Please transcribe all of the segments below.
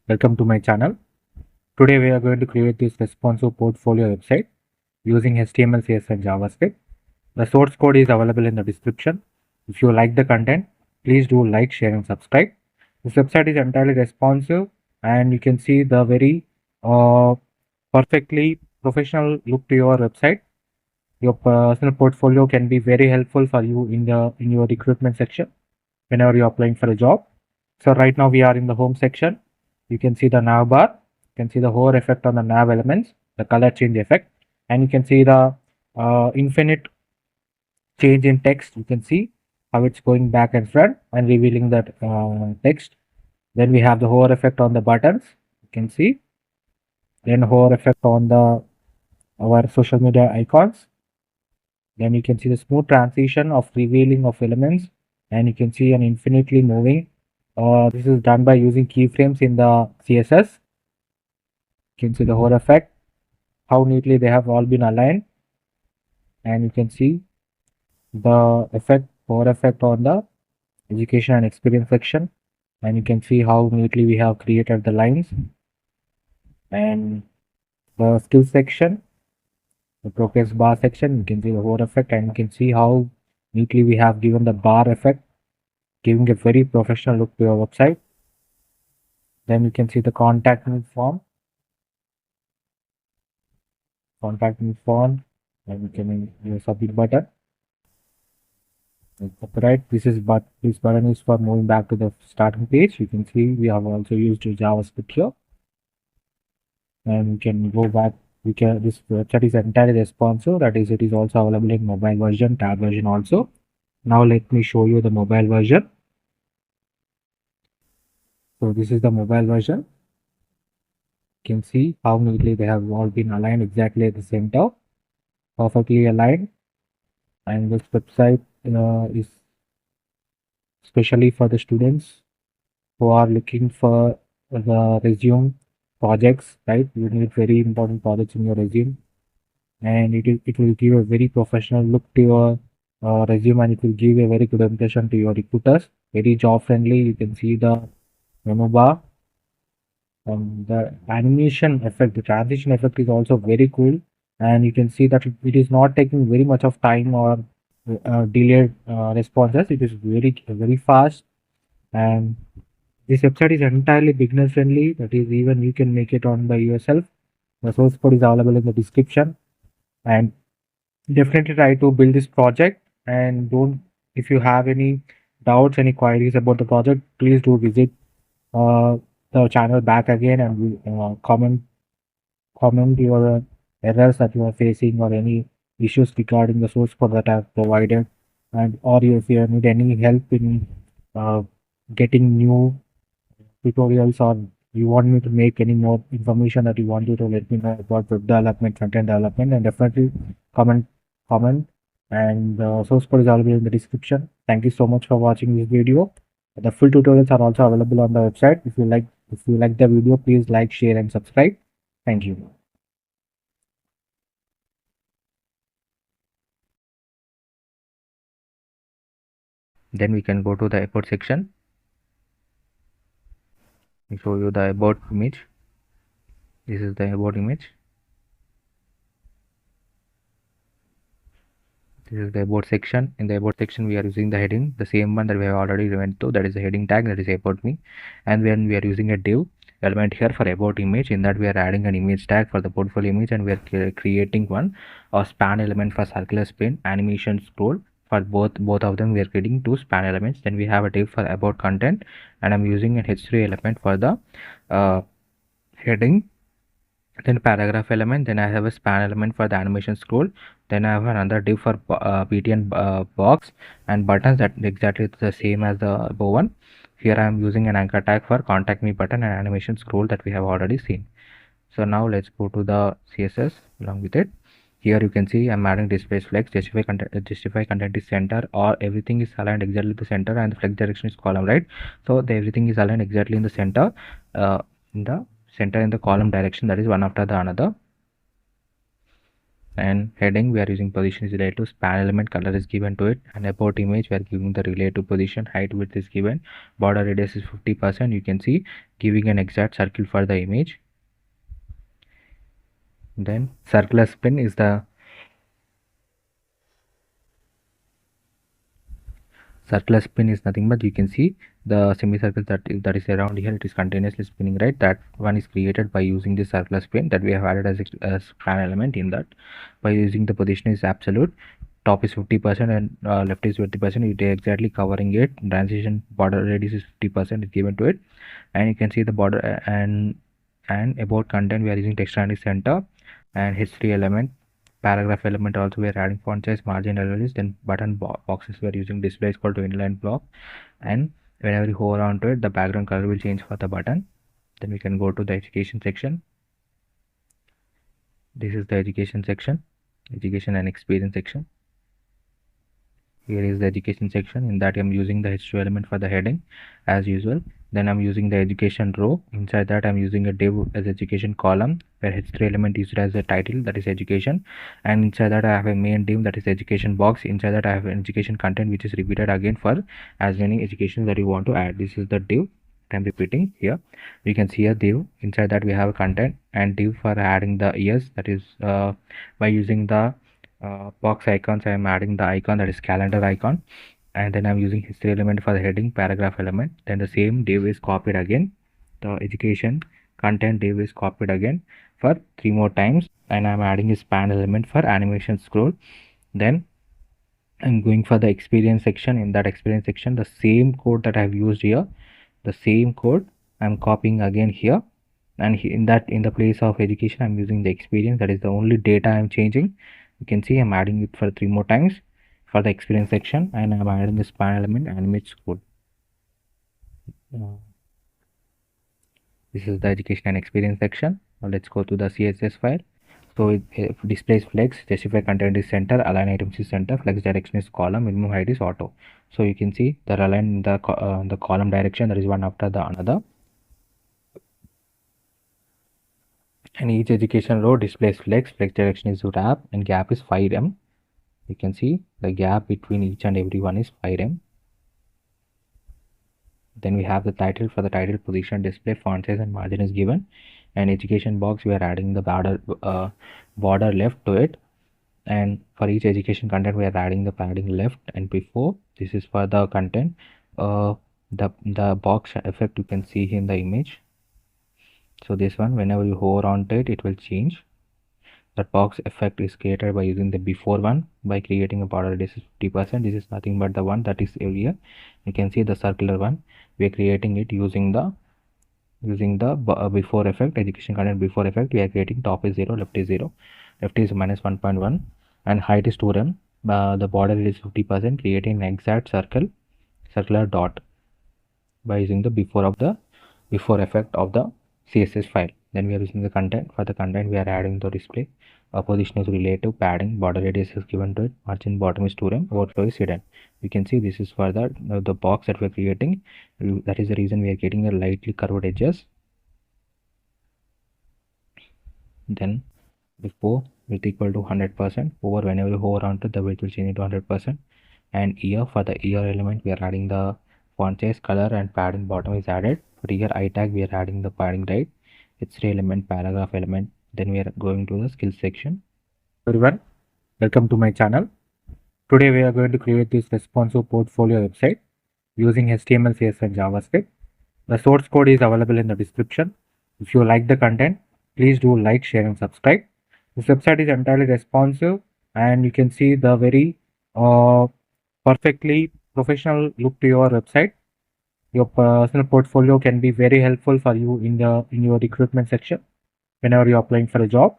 Welcome to my channel. Today we are going to create this responsive portfolio website using HTML, CSS and JavaScript. The source code is available in the description. If you like the content, please do like, share and subscribe. This website is entirely responsive and you can see the very perfectly professional look to your website. Your personal portfolio can be very helpful for you in your recruitment section whenever you are applying for a job. So right now we are in the home section. You can see the nav bar. You can see the hover effect on the nav elements, the color change effect, and you can see the infinite change in text. You can see how it's going back and front and revealing that text. Then we have the hover effect on the buttons. You can see. Then hover effect on the our social media icons. Then you can see the smooth transition of revealing of elements, and you can see an infinitely moving. This is done by using keyframes in the CSS. You can see the hover effect, how neatly they have all been aligned, and you can see the hover effect on the education and experience section, and you can see how neatly we have created the lines, and the skill section, the progress bar section. You can see the hover effect, and you can see how neatly we have given the bar effect, giving a very professional look to your website. Then you can see the contact me form, and you can use submit button. Right, this button is for moving back to the starting page. You can see we have also used JavaScript here, and we can go back. This website is entirely responsive. That is, it is also available in mobile version, tab version also. Now let me show you the mobile version. So this is the mobile version. You can see how neatly they have all been aligned exactly at the center, perfectly aligned. And this website is especially for the students who are looking for the resume projects, right? You need very important projects in your resume, and it will give a very professional look to your resume, and it will give a very good impression to your recruiters. Very job friendly. You can see the menu bar, and the animation effect, the transition effect is also very cool, and you can see that it is not taking very much of time or delayed responses. It is very fast, and this website is entirely beginner friendly. That is, even you can make it on by yourself. The source code is available in the description, and definitely try to build this project. And don't, if you have any doubts, any queries about the project, please do visit uh, the channel back again, and comment your errors that you are facing or any issues regarding the source code that I have provided, and or if you need any help in uh, getting new tutorials, or you want me to make any more information that you want you to let me know about web development, front-end development, and definitely comment, and the source code is available in the description. Thank you so much for watching this video. The full tutorials are also available on the website. If you like the video, please like, share and subscribe. Thank you. Then we can go to the about section. I show you the about image. This is the about image. This is the about section. In the about section, we are using the heading, the same one that we have already went to. That is the heading tag, that is about me. And when we are using a div element here for about image, in that we are adding an image tag for the portfolio image, and we are creating one a span element for circular spin, animation scroll. For both of them, we are creating two span elements. Then we have a div for about content, and I'm using an h3 element for the heading, then paragraph element, then I have a span element for the animation scroll, then I have another div for btn box and buttons, that exactly the same as the above one. Here I am using an anchor tag for contact me button and animation scroll that we have already seen. So now let's go to the css along with it. Here you can see I'm adding display flex, justify content is center, or everything is aligned exactly the center, and the flex direction is column, right? So everything is aligned exactly in the center, in the column direction, that is one after the another. And heading, we are using position is related to span element, color is given to it. And about image, we are giving the relative position, height, width is given, border radius is 50%. You can see giving an exact circle for the image. Then circular spin is the circular spin is nothing but you can see the semicircle that is around here, it is continuously spinning, right? That one is created by using this circular spin that we have added as span element in that. By using the position is absolute, top is 50% and left is 50%, it is exactly covering it. Transition border radius is 50% is given to it. And you can see the border and about content, we are using text and center and history element. Paragraph element also we are adding font size, margin analysis. Then button boxes we are using display is equal to inline block, and whenever you hover onto it, the background color will change for the button. Then we can go to the education section. This is the education section, education and experience section. Here is the education section. In that I'm using the history element for the heading as usual. Then I'm using the education row. Inside that I'm using a div as education column where history element is used as a title, that is education. And inside that I have a main div, that is education box. Inside that I have an education content which is repeated again for as many educations that you want to add. This is the div I'm repeating here. You can see a div. Inside that we have a content and div for adding the years, that is by using the box icons. I am adding the icon, that is calendar icon, and then I'm using history element for the heading, paragraph element. Then the same div is copied again, the education content div is copied again for 3 more times, and I'm adding a span element for animation scroll. Then I'm going for the experience section. In that experience section, the same code that I've used here, the same code I'm copying again here, and in the place of education I'm using the experience, that is the only data I'm changing. You can see I'm adding it for 3 more times for the experience section, and I'm adding the span element animate scroll. This is the education and experience section. Now let's go to the CSS file. So it displays flex, justify content is center, align items is center, flex direction is column, minimum height is auto. So you can see they're aligned in the column direction, that is one after the another. And each education row displays flex direction is wrap, and gap is 5 em. You can see the gap between each and every one is 5 em. Then we have the title. For the title, position, display, font size and margin is given. And education box, we are adding the border left to it. And for each education content, we are adding the padding left and before. This is for the content. The box effect you can see in the image. So this one, whenever you hover onto it, it will change. That box effect is created by using the before one, by creating a border radius 50%. This is nothing but the one that is earlier. You can see the circular one. We are creating it using the before effect, education content before effect. We are creating top is 0, left is 0, left is minus 1.1, and height is 2 em. The border is 50%, creating an exact circular dot by using the before effect of the CSS file. Then we are using the content. For the content, we are adding the display. Position is relative, padding, border radius is given to it, margin bottom is 2 em, overflow is hidden. You can see this is for the box that we are creating. That is the reason we are getting a lightly curved edges. Then before width equal to 100%, over whenever you hover onto the width will change it to 100%. And here, for the ear element, we are adding the font size, color and padding bottom is added. For ear I tag, we are adding the padding right, history element, paragraph element. Then we are going to the skills section. Everyone, welcome to my channel. Today we are going to create this responsive portfolio website using HTML, CSS and JavaScript. The source code is available in the description. If you like the content, please do like, share and subscribe. This website is entirely responsive, and you can see the very perfectly professional look to your website. Your personal portfolio can be very helpful for you in your recruitment section whenever you're applying for a job.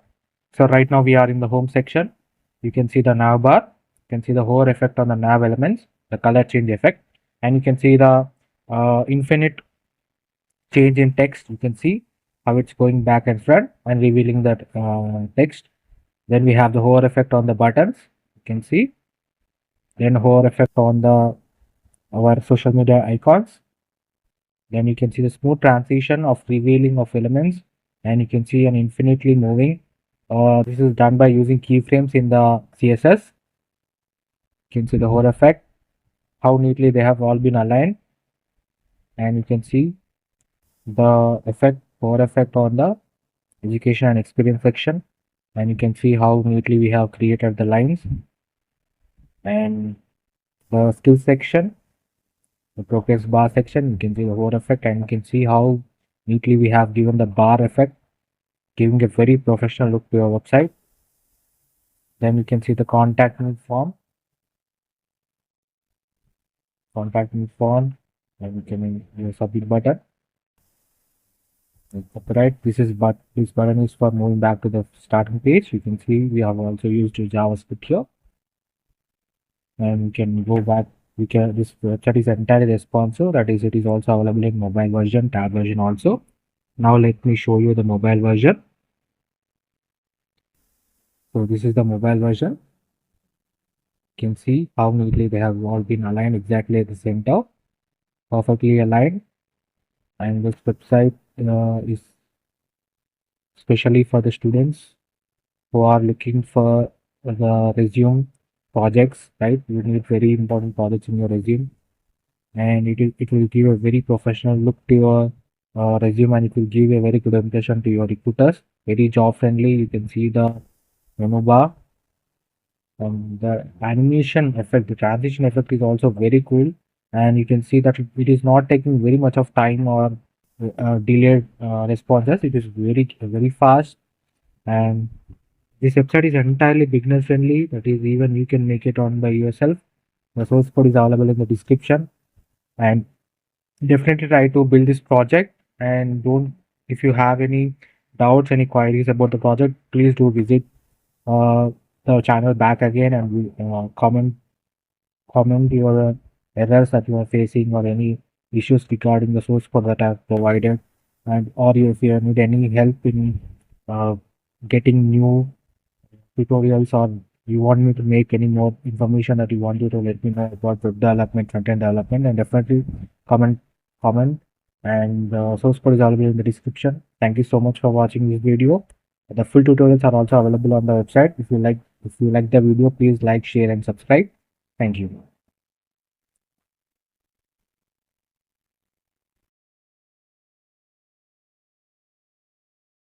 So right now we are in the home section. You can see the nav bar. You can see the hover effect on the nav elements, the color change effect, and you can see the infinite change in text. You can see how it's going back and front and revealing that text. Then we have the hover effect on the buttons. You can see. Then hover effect on our social media icons. Then you can see the smooth transition of revealing of elements, and you can see an infinitely moving This is done by using keyframes in the CSS. You can see the whole effect, how neatly they have all been aligned, and you can see the hover effect on the education and experience section, and you can see how neatly we have created the lines. And the skill section, the progress bar section, you can see the hover effect, and you can see how neatly we have given the bar effect, giving a very professional look to your website. Then you can see the contact me form, and you can use submit button. Right, this button is for moving back to the starting page. You can see we have also used JavaScript here, and we can go back. This website is entirely responsive. That is, it is also available in mobile version, tab version also. Now let me show you the mobile version. So this is the mobile version. You can see how neatly they have all been aligned exactly at the center, perfectly aligned. And this website is especially for the students who are looking for the resume projects, right? You need very important projects in your resume, and it will give a very professional look to your resume, and it will give a very good impression to your recruiters. Very job friendly. You can see the menu bar, and the animation effect, the transition effect is also very cool, and you can see that it is not taking very much of time or delayed responses. It is very fast, and this website is entirely beginner friendly. That is, even you can make it on by yourself. The source code is available in the description, and definitely try to build this project. And don't, if you have any doubts, any queries about the project, please do visit uh, the channel back again, and we comment your errors that you are facing or any issues regarding the source code that I have provided, and or if you need any help in uh, getting new tutorials, or you want me to make any more information that you want you to let me know about web development, front-end development, and definitely comment, and the source code is available in the description. Thank you so much for watching this video. The full tutorials are also available on the website. If you like the video, please like, share, and subscribe. Thank you.